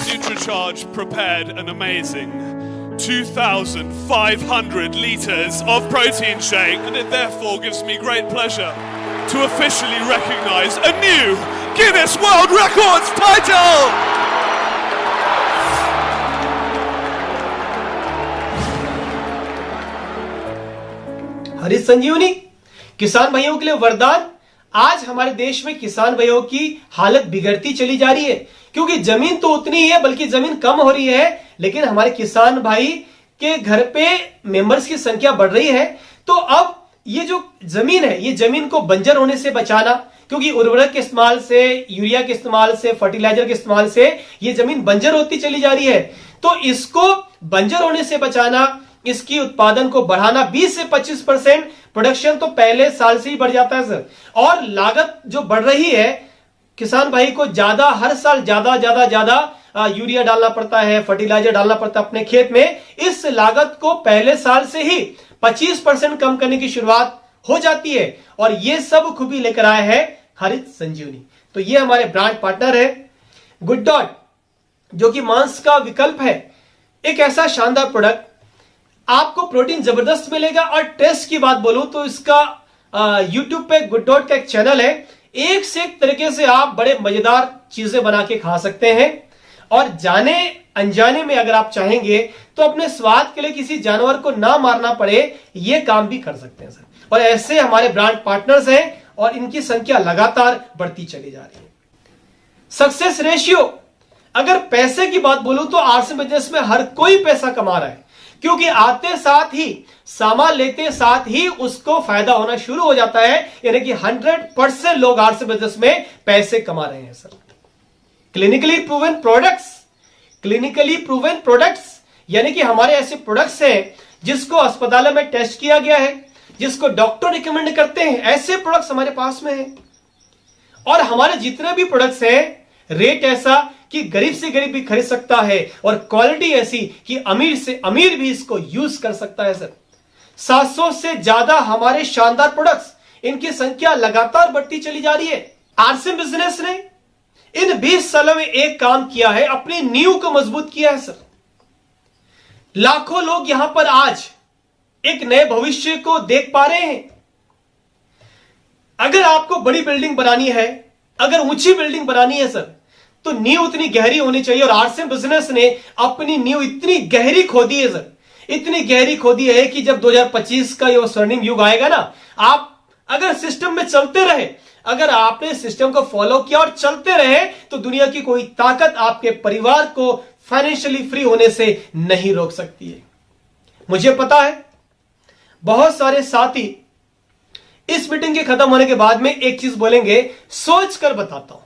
Nutricharge prepared an amazing 2,500 litres of protein shake, and it therefore gives me great pleasure to officially recognise a new Guinness World Records title! हरित संजीवनी किसान भाइयों के लिए वरदान। आज हमारे देश में किसान भाइयों की हालत बिगड़ती चली जा रही है, क्योंकि जमीन तो उतनी ही है, बल्कि जमीन कम हो रही है, लेकिन हमारे किसान भाई के घर पे मेंबर्स की संख्या बढ़ रही है। तो अब ये जो जमीन है, ये जमीन को बंजर होने से बचाना, क्योंकि उर्वरक के इस्तेमाल से, यूरिया के इस्तेमाल से, फर्टिलाइजर के इस्तेमाल से ये जमीन बंजर होती चली जा रही है। तो इसको बंजर होने से बचाना, इसकी उत्पादन को बढ़ाना, 20 से 25% प्रोडक्शन तो पहले साल से ही बढ़ जाता है सर। और लागत जो बढ़ रही है, किसान भाई को ज्यादा, हर साल ज्यादा यूरिया डालना पड़ता है, फर्टिलाइजर डालना पड़ता है अपने खेत में। इस लागत को पहले साल से ही 25% कम करने की शुरुआत हो जाती है, और ये सब खूबी लेकर आए हैं हरित संजीवनी। तो ये हमारे ब्रांड पार्टनर है गुड डॉट, जो कि मांस का विकल्प है। एक ऐसा शानदार प्रोडक्ट, आपको प्रोटीन जबरदस्त मिलेगा। और टेस्ट की बात बोलूं तो इसका यूट्यूब पे गुड डॉट का एक चैनल है, एक से एक तरीके से आप बड़े मजेदार चीजें बना के खा सकते हैं। और जाने अनजाने में अगर आप चाहेंगे तो अपने स्वाद के लिए किसी जानवर को ना मारना पड़े, ये काम भी कर सकते हैं सर। और ऐसे हमारे ब्रांड पार्टनर्स हैं, और इनकी संख्या लगातार बढ़ती चली जा रही है। सक्सेस रेशियो, अगर पैसे की बात बोलूं तो आरसी बिजनेस में हर कोई पैसा कमा रहा है, क्योंकि आते साथ ही, सामान लेते साथ ही उसको फायदा होना शुरू हो जाता है। यानी कि 100% लोग आरसी बिजनेस में पैसे कमा रहे हैं सर। क्लिनिकली प्रूवन प्रोडक्ट्स, यानी कि हमारे ऐसे प्रोडक्ट्स हैं जिसको अस्पतालों में टेस्ट किया गया है, जिसको डॉक्टर रिकमेंड करते हैं, ऐसे प्रोडक्ट्स हमारे पास में हैं। और हमारे जितने भी प्रोडक्ट्स हैं, रेट ऐसा कि गरीब से गरीब भी खरीद सकता है, और क्वालिटी ऐसी कि अमीर से अमीर भी इसको यूज कर सकता है सर। 700 से ज्यादा हमारे शानदार प्रोडक्ट्स, इनकी संख्या लगातार बढ़ती चली जा रही है। आरसीएम बिजनेस ने इन 20 सालों में एक काम किया है, अपनी नींव को मजबूत किया है सर। लाखों लोग यहां पर आज एक नए भविष्य को देख पा रहे हैं। अगर आपको बड़ी बिल्डिंग बनानी है, अगर ऊंची बिल्डिंग बनानी है सर, तो नींव उतनी गहरी होनी चाहिए। और आरसीएम बिजनेस ने अपनी नींव इतनी गहरी खोदी है सर, इतनी गहरी खोदी है कि जब 2025 का ये स्वर्णिम युग आएगा ना, आप अगर सिस्टम में चलते रहे, अगर आपने सिस्टम को फॉलो किया और चलते रहे, तो दुनिया की कोई ताकत आपके परिवार को फाइनेंशियली फ्री होने से नहीं रोक सकती है। मुझे पता है बहुत सारे साथी इस मीटिंग के खत्म होने के बाद में एक चीज बोलेंगे, सोच कर बताता हूं।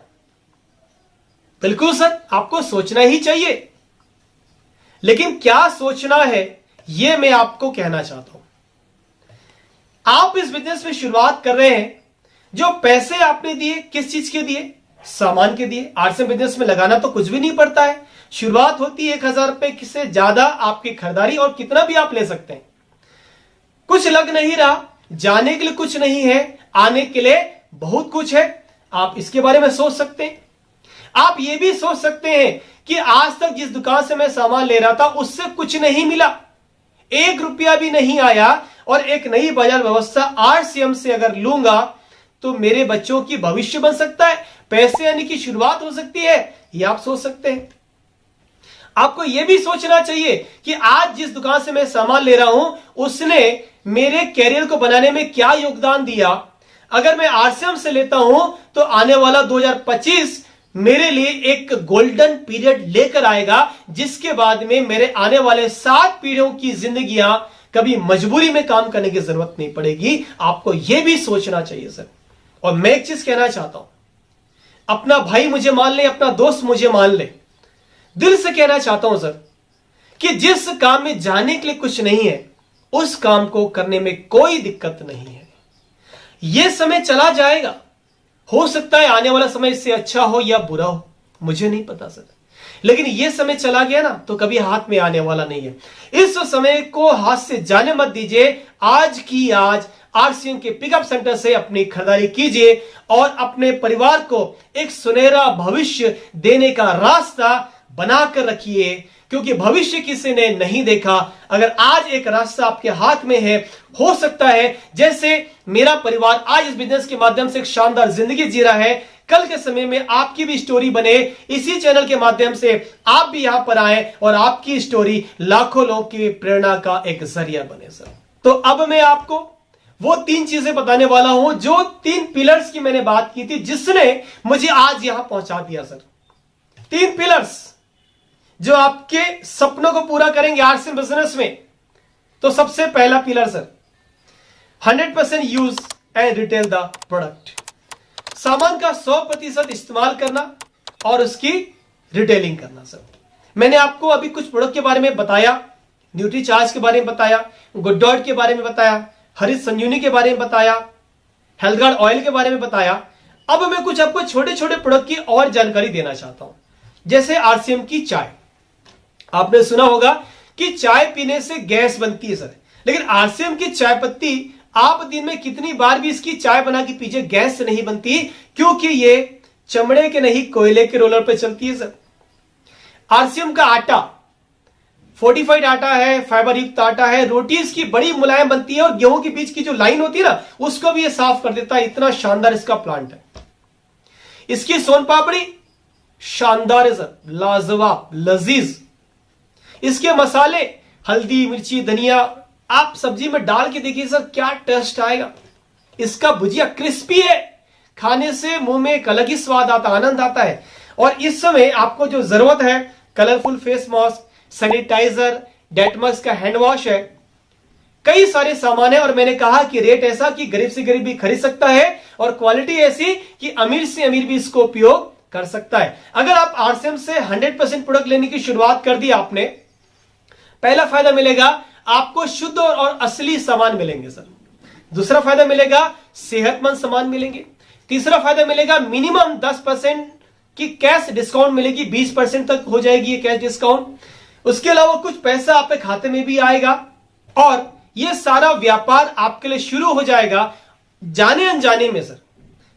बिल्कुल सर, आपको सोचना ही चाहिए, लेकिन क्या सोचना है यह मैं आपको कहना चाहता हूं। आप इस बिजनेस में शुरुआत कर रहे हैं, जो पैसे आपने दिए किस चीज के दिए? सामान के दिए। आरसीएम बिजनेस में लगाना तो कुछ भी नहीं पड़ता है, शुरुआत होती है 1000 रुपए से ज्यादा आपकी खरीदारी, और कितना भी आप ले सकते हैं। कुछ लग नहीं रहा, जाने के लिए कुछ नहीं है, आने के लिए बहुत कुछ है। आप इसके बारे में सोच सकते हैं। आप ये भी सोच सकते हैं कि आज तक जिस दुकान से मैं सामान ले रहा था उससे कुछ नहीं मिला, 1 रुपया भी नहीं आया, और एक नई बाजार व्यवस्था आरसीएम से अगर लूंगा तो मेरे बच्चों की भविष्य बन सकता है, पैसे आने की शुरुआत हो सकती है। ये आप सोच सकते हैं। आपको यह भी सोचना चाहिए कि आज जिस दुकान से मैं सामान ले रहा हूं उसने मेरे कैरियर को बनाने में क्या योगदान दिया। अगर मैं आरसीएम से लेता हूं तो आने वाला 2025 मेरे लिए एक गोल्डन पीरियड लेकर आएगा, जिसके बाद में मेरे आने वाले 7 पीढ़ियों की जिंदगियां कभी मजबूरी में काम करने की जरूरत नहीं पड़ेगी। आपको यह भी सोचना चाहिए सर। और मैं एक चीज कहना चाहता हूं, अपना भाई मुझे मान ले, अपना दोस्त मुझे मान ले, दिल से कहना चाहता हूं सर कि जिस काम में जाने के लिए कुछ नहीं है उस काम को करने में कोई दिक्कत नहीं है। यह समय चला जाएगा, हो सकता है आने वाला समय इससे अच्छा हो या बुरा हो, मुझे नहीं पता सर, लेकिन यह समय चला गया ना तो कभी हाथ में आने वाला नहीं है। इस समय को हाथ से जाने मत दीजिए। आज की आज आरसीएम के पिकअप सेंटर से अपनी खरीदारी कीजिए और अपने परिवार को एक सुनहरा भविष्य देने का रास्ता बनाकर रखिए, क्योंकि भविष्य किसी ने नहीं देखा। अगर आज एक रास्ता आपके हाथ में है, हो सकता है जैसे मेरा परिवार आज इस बिजनेस के माध्यम से एक शानदार जिंदगी जी रहा है, कल के समय में आपकी भी स्टोरी बने, इसी चैनल के माध्यम से आप भी यहां पर आए और आपकी स्टोरी लाखों लोगों की प्रेरणा का एक जरिया बने सर। तो अब मैं आपको वो 3 चीजें बताने वाला हूं, जो 3 पिलर्स की मैंने बात की थी, जिसने मुझे आज यहां पहुंचा दिया सर। 3 पिलर्स जो आपके सपनों को पूरा करेंगे आरसीएम बिजनेस में। तो सबसे पहला pillar sir, 100% use and retail the product. सामान का 100% इस्तेमाल करना और उसकी रिटेलिंग करना सर। मैंने आपको अभी कुछ प्रोडक्ट के बारे में बताया, न्यूट्रीचार्ज के बारे में बताया, गुड डॉट के बारे में बताया, हरित संजीवनी के बारे में बताया, हेल्थ गार्ड ऑयल के बारे में बताया। अब मैं कुछ आपको छोटे छोटे प्रोडक्ट की और जानकारी देना चाहता हूं, जैसे आरसीएम की चाय। आपने सुना होगा कि चाय पीने से गैस बनती है सर, लेकिन आरसीएम की चाय पत्ती आप दिन में कितनी बार भी इसकी चाय बना के पीजिए, गैस से नहीं बनती, क्योंकि ये चमड़े के नहीं कोयले के रोलर पे चलती है सर। आरसीएम का आटा फोर्टिफाइड आटा है, फाइबर युक्त आटा है, रोटी इसकी बड़ी मुलायम बनती है और गेहूं के बीच की जो लाइन होती है ना उसको भी ये साफ कर देता है। इतना शानदार इसका प्लांट है। इसकी सोन पापड़ी शानदार है सर, लाजवाब, लजीज। इसके मसाले हल्दी, मिर्ची, धनिया आप सब्जी में डाल के देखिए सर, क्या टेस्ट आएगा। इसका भुजिया क्रिस्पी है, खाने से मुंह में एक अलग ही स्वाद आता, आनंद आता है। और इस समय आपको जो जरूरत है, कलरफुल फेस मास्क, सैनिटाइजर, डेटमक्स का हैंड वॉश है, कई सारे सामान है। और मैंने कहा कि रेट ऐसा कि गरीब से गरीब भी खरीद सकता है और क्वालिटी ऐसी कि अमीर से अमीर भी इसको उपयोग कर सकता है। अगर आप आरसीएम से 100% प्रोडक्ट लेने की शुरुआत कर दी आपने, पहला फायदा मिलेगा आपको शुद्ध और असली सामान मिलेंगे सर। दूसरा फायदा मिलेगा सेहतमंद सामान मिलेंगे। तीसरा फायदा मिलेगा मिनिमम 10% की कैश डिस्काउंट मिलेगी, 20% तक हो जाएगी ये कैश डिस्काउंट। उसके अलावा कुछ पैसा आपके खाते में भी आएगा और यह सारा व्यापार आपके लिए शुरू हो जाएगा जाने अनजाने में सर,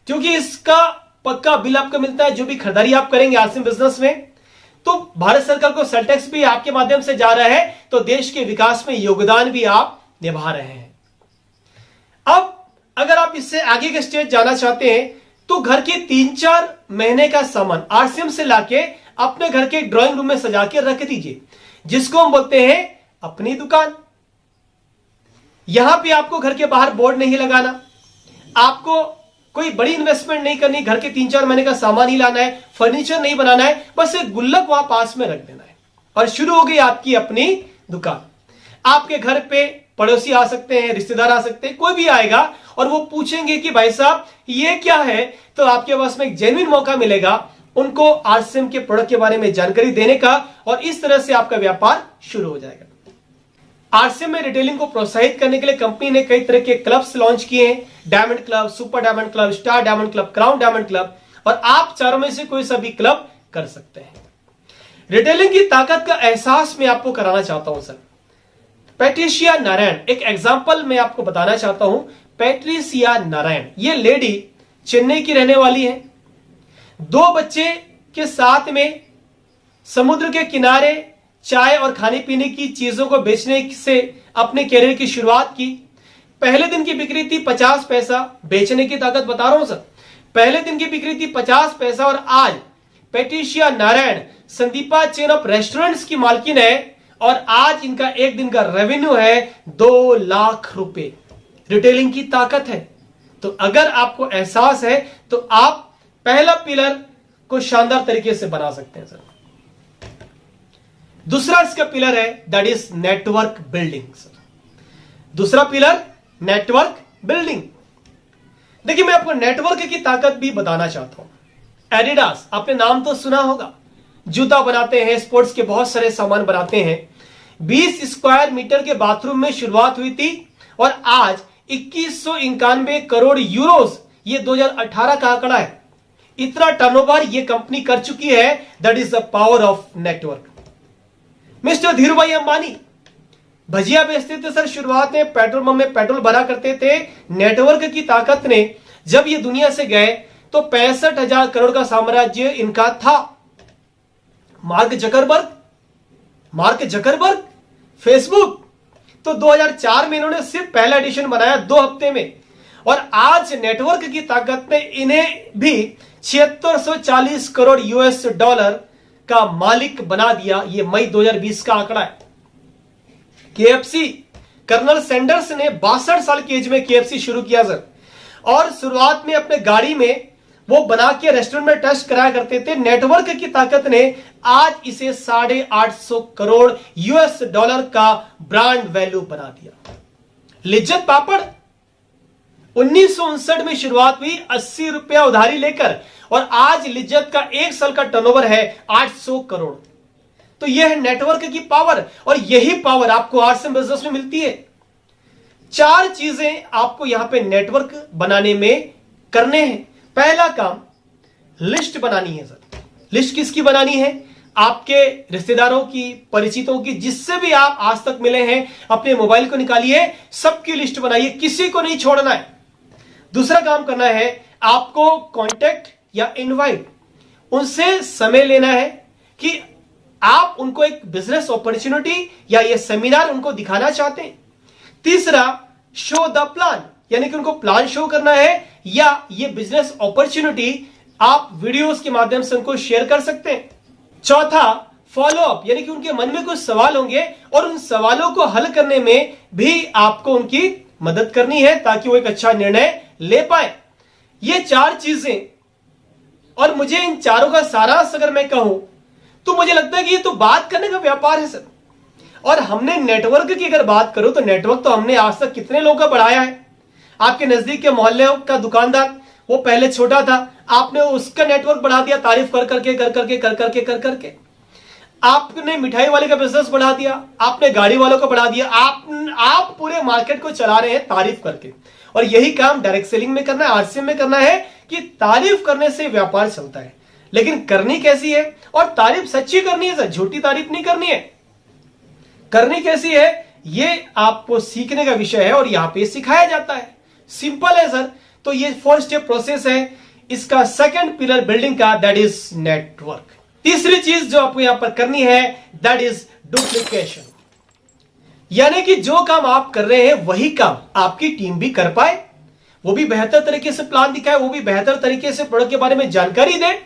क्योंकि इसका पक्का बिल आपको मिलता है। जो भी खरीदारी आप करेंगे आरसीएम बिजनेस में, तो भारत सरकार को सेल टैक्स भी आपके माध्यम से जा रहा है, तो देश के विकास में योगदान भी आप निभा रहे हैं। अब अगर आप इससे आगे के स्टेज जाना चाहते हैं तो घर के 3-4 महीने का सामान आरसीएम से लाके अपने घर के ड्राइंग रूम में सजा के रख दीजिए, जिसको हम बोलते हैं अपनी दुकान। यहां पे आपको घर के बाहर बोर्ड नहीं लगाना, आपको कोई बड़ी इन्वेस्टमेंट नहीं करनी, घर के 3-4 महीने का सामान ही लाना है, फर्नीचर नहीं बनाना है, बस एक गुल्लक वहां पास में रख देना है और शुरू हो गई आपकी अपनी दुकान। आपके घर पे पड़ोसी आ सकते हैं, रिश्तेदार आ सकते हैं, कोई भी आएगा और वो पूछेंगे कि भाई साहब ये क्या है, तो आपके पास में एक जेन्युइन मौका मिलेगा उनको आरसीएम के प्रोडक्ट के बारे में जानकारी देने का, और इस तरह से आपका व्यापार शुरू हो जाएगा। आरसीएम में रिटेलिंग को प्रोत्साहित करने के लिए कंपनी ने कई तरह के क्लब्स लॉन्च किए हैं, diamond club, super diamond club, star diamond club, crown diamond club, और आप चारों में से कोई सा भी क्लब कर सकते हैं। रिटेलिंग की ताकत का एहसास मैं आपको कराना चाहता हूं सर। पैट्रिशिया नारायण, एक एग्जांपल मैं आपको बताना चाहता हूं। पैट्रिशिया नारायण, ये लेडी चेन्नई की रहने वाली है, 2 बच्चे के साथ में समुद्र के किनारे चाय और खाने पीने की चीजों को बेचने से अपने कैरियर की शुरुआत की। पहले दिन की बिक्री थी 50 पैसा, बेचने की ताकत बता रहा हूं सर। पहले दिन की बिक्री थी 50 पैसा और आज Patricia Narayan Sandeepa chain of restaurants की मालकिन है और आज इनका एक दिन का रेवेन्यू है 2 लाख रुपए। रिटेलिंग की ताकत है। तो अगर आपको एहसास है तो आप पहला पिलर को शानदार तरीके से बना सकते हैं सर। दूसरा इसका पिलर है that is network building sir. दूसरा पिलर नेटवर्क बिल्डिंग। देखिए मैं आपको नेटवर्क की ताकत भी बताना चाहता हूं। एडिडास, आपने नाम तो सुना होगा, जूता बनाते हैं, स्पोर्ट्स के बहुत सारे सामान बनाते हैं। 20 स्क्वायर मीटर के बाथरूम में शुरुआत हुई थी और आज 2191 करोड़ यूरोस, ये 2018 का आंकड़ा है, इतना टर्नओवर ये कंपनी कर चुकी है। That is the power of network. Mister Dhirubhai Ambani भजिया बेचते थे सर, शुरुआत में पेट्रोल पंप में पेट्रोल भरा करते थे। नेटवर्क की ताकत ने जब ये दुनिया से गए तो 65,000 करोड़ का साम्राज्य इनका था। मार्क जकरबर्ग फेसबुक, तो 2004 में इन्होंने सिर्फ पहला एडिशन बनाया 2 हफ्ते में, और आज नेटवर्क की ताकत ने इन्हें भी 7640 करोड़ यूएस डॉलर का मालिक बना दिया। यह मई 2020 का आंकड़ा है। केएफसी, कर्नल सैंडर्स ने 62 साल की एज में केएफसी शुरू किया सर, और शुरुआत में अपने गाड़ी में वो बना के रेस्टोरेंट में टेस्ट कराया करते थे। नेटवर्क की ताकत ने आज इसे 850 करोड़ यूएस डॉलर का ब्रांड वैल्यू बना दिया। लिज्जत पापड़ 1959 में शुरुआत हुई 80 रुपया उधारी लेकर, और आज लिज्जत का 1 साल का टर्नओवर है 800 करोड़। तो यह है नेटवर्क की पावर, और यही पावर आपको आरसीएम बिजनेस में मिलती है। 4 चीजें आपको यहां पे नेटवर्क बनाने में करने हैं। पहला काम लिस्ट बनानी है सर। लिस्ट किसकी बनानी है? आपके रिश्तेदारों की, परिचितों की, जिससे भी आप आज तक मिले हैं, अपने मोबाइल को निकालिए, सबकी लिस्ट बनाइए, किसी को नहीं छोड़ना है। दूसरा काम करना है आपको कांटेक्ट या इनवाइट, उनसे समय लेना है कि आप उनको एक बिजनेस अपॉर्चुनिटी या ये सेमिनार उनको दिखाना चाहते हैं। तीसरा शो द प्लान, यानी कि उनको प्लान शो करना है, या ये बिजनेस अपॉर्चुनिटी आप वीडियोस के माध्यम से उनको शेयर कर सकते हैं। चौथा फॉलो अप, यानी कि उनके मन में कुछ सवाल होंगे और उन सवालों को हल करने में भी आपको उनकी मदद करनी है ताकि वो एक अच्छा निर्णय ले पाए। ये 4 चीजें, और मुझे इन चारों का सारांश अगर मैं कहूं तो मुझे लगता है कि ये तो बात करने का व्यापार है सर। और हमने नेटवर्क की अगर बात करूं तो नेटवर्क तो हमने आज तक कितने लोगों का बढ़ाया है। आपके नजदीक के मोहल्ले का दुकानदार, वो पहले छोटा था, आपने उसका नेटवर्क बढ़ा दिया, तारीफ कर करके। आपने मिठाई वाले का बिजनेस बढ़ा दिया, आपने गाड़ी वालों को बढ़ा दिया, आप पूरे मार्केट को चला रहे हैं तारीफ करके। और यही काम डायरेक्ट सेलिंग में करना है, आरसीएम में करना है कि तारीफ करने से व्यापार चलता है। लेकिन करनी कैसी है? और तारीफ सच्ची करनी है सर, झूठी तारीफ नहीं करनी है। करनी कैसी है ये आपको सीखने का विषय है और यहां पे सिखाया जाता है। सिंपल है सर। तो ये 4 स्टेप प्रोसेस है इसका सेकंड पिलर बिल्डिंग का, दैट इज नेटवर्क। तीसरी चीज जो आपको यहां पर करनी है दैट इज डुप्लीकेशन, यानी कि जो काम आप कर रहे हैं वही काम आपकी टीम भी कर पाए, वो भी बेहतर तरीके से प्लान दिखाए, वो भी बेहतर तरीके से प्रोडक्ट के बारे में जानकारी दे।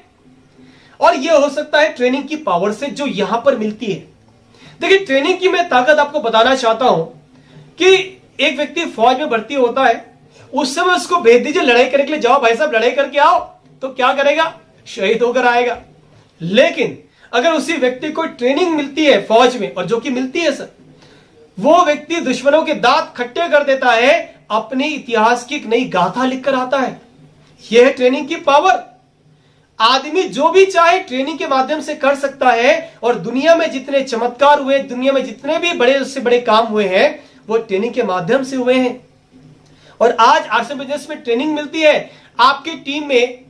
और यह हो सकता है ट्रेनिंग की पावर से जो यहां पर मिलती है। देखिए, ट्रेनिंग की मैं ताकत आपको बताना चाहता हूं कि एक व्यक्ति फौज में भर्ती होता है, उस समय उसको भेज दीजिए लड़ाई करने के लिए, जाओ भाई साहब लड़ाई करके आओ, तो क्या करेगा? शहीद होकर आएगा। लेकिन अगर उसी व्यक्ति को ट्रेनिंग मिलती है फौज में, और जो कि मिलती है सर, वो व्यक्ति दुश्मनों के दांत खट्टे कर देता है, अपने इतिहास की एक नई गाथा लिखकर आता है। यह है ट्रेनिंग की पावर। आदमी जो भी चाहे ट्रेनिंग के माध्यम से कर सकता है, और दुनिया में जितने चमत्कार हुए, दुनिया में जितने भी बड़े से बड़े काम हुए हैं, वो ट्रेनिंग के माध्यम से हुए हैं। और आज आरसीएम बिजनेस में ट्रेनिंग मिलती है। आपकी टीम में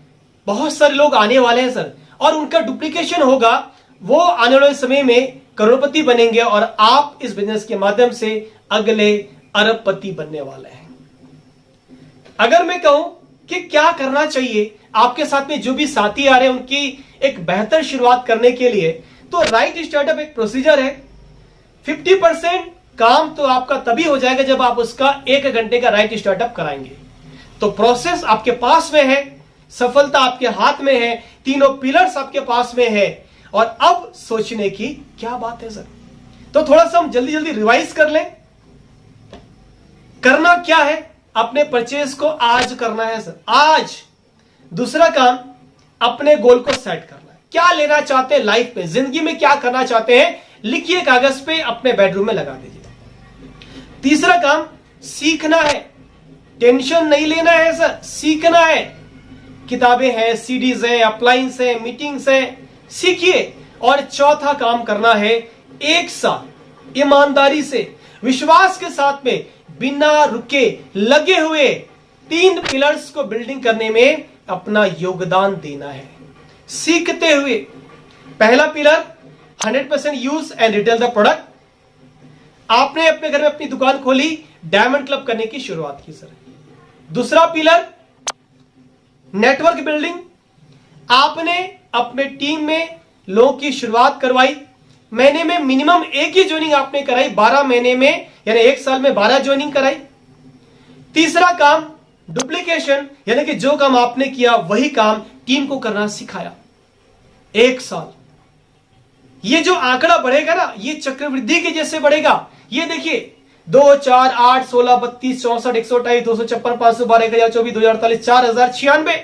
बहुत सारे लोग आने वाले हैं सर, और उनका डुप्लीकेशन होगा, वो आने वाले समय में करोड़पति बनेंगे, और आप इस बिजनेस के माध्यम से अगले अरबपति बनने वाले हैं। अगर मैं कहूं कि क्या करना चाहिए आपके साथ में जो भी साथी आ रहे हैं उनकी एक बेहतर शुरुआत करने के लिए, तो राइट स्टार्टअप एक प्रोसीजर है। 50% काम तो आपका तभी हो जाएगा जब आप उसका 1 घंटे का राइट स्टार्टअप कराएंगे। तो प्रोसेस आपके पास में है, सफलता आपके हाथ में है, तीनों पिलर्स आपके पास में है, और अब सोचने की क्या बात है सर। तो थोड़ा सा हम जल्दी जल्दी रिवाइज कर लें। करना क्या है? अपने परचेज को आज करना है सर, आज। दूसरा काम, अपने गोल को सेट करना है। क्या लेना चाहते हैं लाइफ में, जिंदगी में क्या करना चाहते हैं, लिखिए कागज पे, अपने बेडरूम में लगा दीजिए। तीसरा काम, सीखना है। टेंशन नहीं लेना है सर, सीखना है। किताबें हैं, सीडीज हैं, अप्लायंस हैं, मीटिंग्स हैं, सीखिए। और चौथा काम करना है, 1 साल ईमानदारी से, विश्वास के साथ में, बिना रुके लगे हुए 3 पिलर्स को बिल्डिंग करने में अपना योगदान देना है, सीखते हुए। पहला pillar 100% use and retail the product. आपने अपने घर में अपनी दुकान खोली, डायमंड क्लब करने की शुरुआत की सर। दूसरा पिलर नेटवर्क बिल्डिंग। आपने अपने टीम में लोगों की शुरुआत करवाई, महीने में मिनिमम एक ही ज्वाइनिंग आपने कराई, 12 महीने में यानी 1 साल में 12 ज्वाइनिंग कराई। तीसरा काम डुप्लीकेशन, यानी कि जो काम आपने किया वही काम टीम को करना सिखाया। 1 साल ये जो आंकड़ा बढ़ेगा ना, ये चक्रवृद्धि के जैसे बढ़ेगा। ये देखिए 2, 4, 8, 16, 32, 64, 128, 256, 512, 1024, 2048, 4096,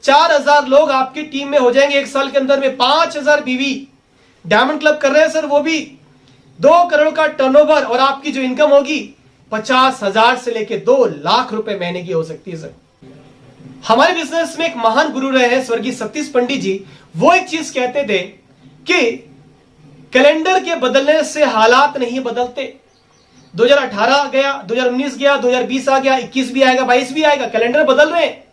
4000 लोग आपकी टीम में हो जाएंगे 1 साल के अंदर में। 5000 बीवी डायमंड क्लब कर रहे हैं सर, वो भी 2 करोड़ का टर्नओवर, और आपकी जो इनकम होगी 50,000 से लेके 2 लाख रुपए महीने की हो सकती है सर। हमारे बिजनेस में एक महान गुरु रहे हैं स्वर्गीय सतीश पंडित जी, वो एक चीज कहते थे कि कैलेंडर के बदलने से हालात नहीं बदलते। 2018 गया, 2019 गया, 2020 आ गया, 21 भी आएगा, 22 भी आएगा, कैलेंडर बदल रहे हैं।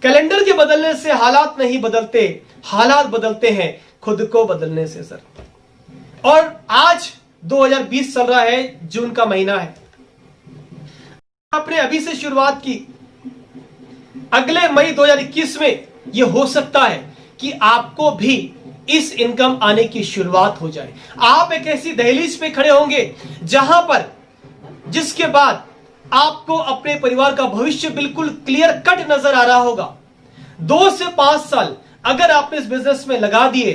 कैलेंडर के बदलने से हालात नहीं बदलते, हालात बदलते हैं खुद को बदलने से सर। और आज 2020 चल रहा है, जून का महीना है। आपने अभी से शुरुआत की, अगले मई 2021 में यह हो सकता है कि आपको भी इस इनकम आने की शुरुआत हो जाए। आप एक ऐसी दहलीज पे खड़े होंगे जहां पर, जिसके बाद आपको अपने परिवार का भविष्य बिल्कुल क्लियर कट नजर आ रहा होगा। 2 से 5 साल अगर आपने इस बिजनेस में लगा दिए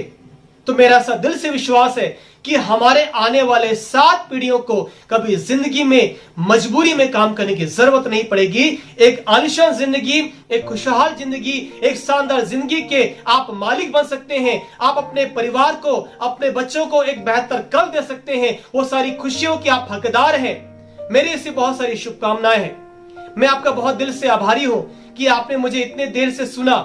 तो मेरा सा दिल से विश्वास है कि हमारे आने वाले 7 पीढ़ियों को कभी जिंदगी में मजबूरी में काम करने की जरूरत नहीं पड़ेगी। एक आलिशान जिंदगी, एक खुशहाल जिंदगी, एक शानदार जिंदगी के आप मालिक बन सकते हैं। आप अपने परिवार को, अपने बच्चों को एक बेहतर कल दे सकते हैं। वो सारी खुशियों की आप हकदार हैं। मेरी ऐसी बहुत सारी शुभकामनाएं हैं। मैं आपका बहुत दिल से आभारी हूं कि आपने मुझे इतने देर से सुना,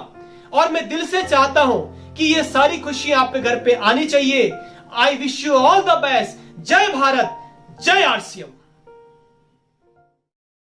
और मैं दिल से चाहता हूं कि ये सारी खुशियां आपके घर पे आनी चाहिए। I wish you all the best. जय भारत, जय आरसीएम।